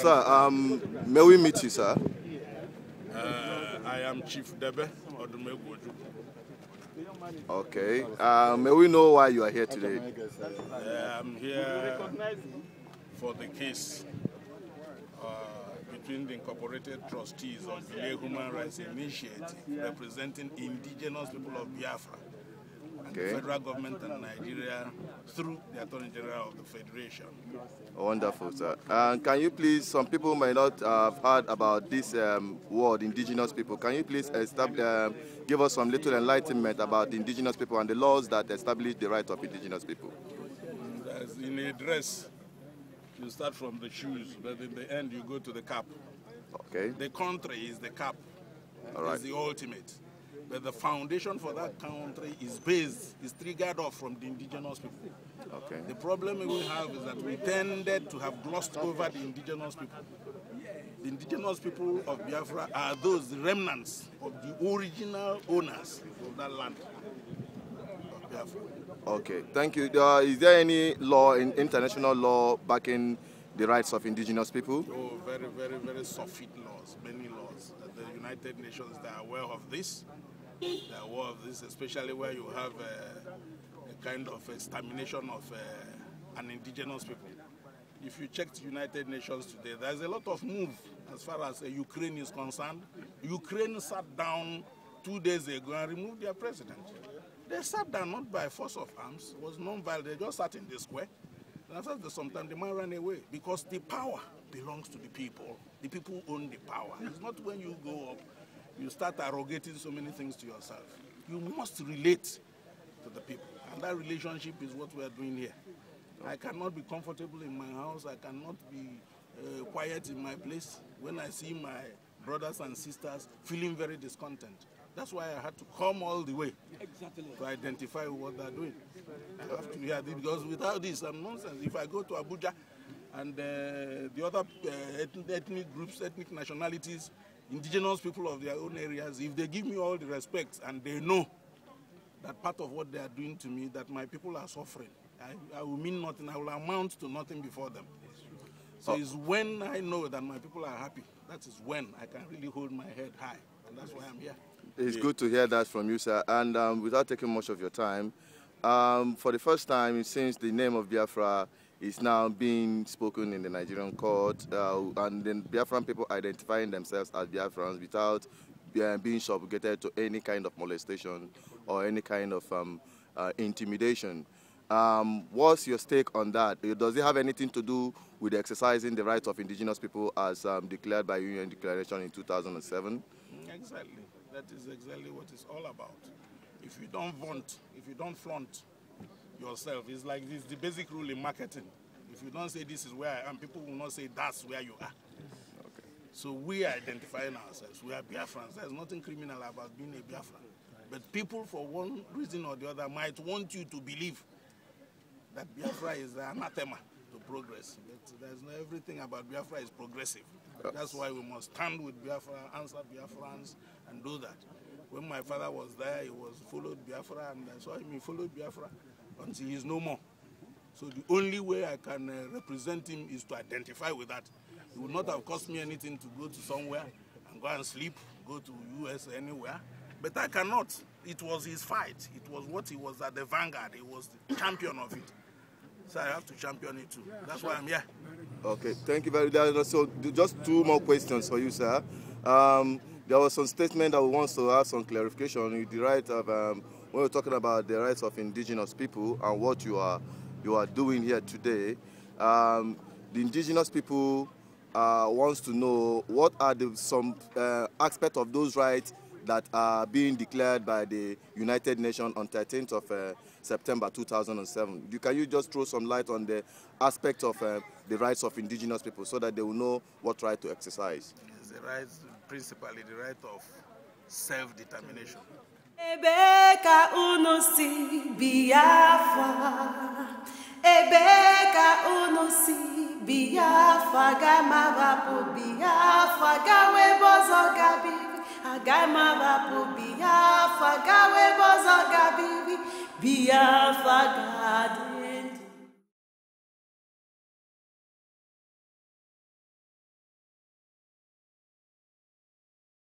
sir, may we meet you, sir? I am Chief Debe. Okay. May we know why you are here today? I'm here for the case between the Incorporated Trustees of the Human Rights Initiative representing indigenous people of Biafra and the federal government and Nigeria through the Attorney General of the Federation. Wonderful, sir. Can you please, some people may not have heard about this word, indigenous people. Can you please give us some little enlightenment about the indigenous people and the laws that establish the right of indigenous people? In a dress, you start from the shoes, but in the end you go to the cap. Okay. The country is the cap. All right. It's the ultimate. But the foundation for that country is triggered off from the indigenous people. Okay. The problem we have is that we tended to have glossed over the indigenous people. The indigenous people of Biafra are those remnants of the original owners of that land of Biafra. Okay, thank you. Is there any law, international law, backing the rights of indigenous people? Oh, very, very, very soft laws, many laws. The United Nations, they are aware of this. They are aware of this, especially where you have a kind of extermination of an indigenous people. If you check the United Nations today, there's a lot of move as far as Ukraine is concerned. Ukraine sat down 2 days ago and removed their president. They sat down not by force of arms, it was non-violent, they just sat in the square. And after some time, the man ran away because the power belongs to the people. The people own the power. It's not when you go up, you start arrogating so many things to yourself. You must relate to the people. And that relationship is what we are doing here. I cannot be comfortable in my house. I cannot be quiet in my place when I see my brothers and sisters feeling very discontent. That's why I had to come all the way to identify what they're doing. I have to hear this because without this, I'm nonsense. If I go to Abuja and the other ethnic groups, ethnic nationalities, indigenous people of their own areas, if they give me all the respect and they know that part of what they are doing to me, that my people are suffering, I will mean nothing. I will amount to nothing before them. So it's when I know that my people are happy, that is when I can really hold my head high. And that's why I'm here. It's good to hear that from you, sir. And without taking much of your time, for the first time since the name of Biafra is now being spoken in the Nigerian court, and then Biafran people identifying themselves as Biafrans without being subjugated to any kind of molestation or any kind of intimidation. What's your stake on that? Does it have anything to do with exercising the rights of indigenous people as declared by UN Declaration in 2007? Exactly. That is exactly what it's all about. If you don't flaunt yourself, it's like this, the basic rule in marketing. If you don't say this is where I am, people will not say that's where you are. Okay. So we are identifying ourselves. We are Biafrans. There's nothing criminal about being a Biafran. But people, for one reason or the other, might want you to believe that Biafra is anathema to progress. But there's no, everything about Biafra is progressive. That's why we must stand with Biafra, answer Biafrans, and do that. When my father was there, he was followed Biafra, and I saw him, he followed Biafra until he is no more. So the only way I can represent him is to identify with that. It would not have cost me anything to go to somewhere and go and sleep, go to US, anywhere. But I cannot. It was his fight. It was what he was at the vanguard. He was the champion of it. So I have to champion it too. That's why I'm here. Okay, thank you very much. So just two more questions for you, sir. There was some statement that we want to have some clarification with the right of, when we're talking about the rights of indigenous people and what you are doing here today. The indigenous people wants to know what are some aspects of those rights that are being declared by the United Nations on 13th of September 2007. Can you just throw some light on the aspect of the rights of indigenous people so that they will know what right to exercise? Yes, the rights, principally the right of self-determination. Ebeka unusi Biafra, Ebeka unusi Biafra, Gama vapu Biafra, Gawe bozo gabibi, Agama vapu Biafra, Gawe bozo gabibi, Biafra gadi.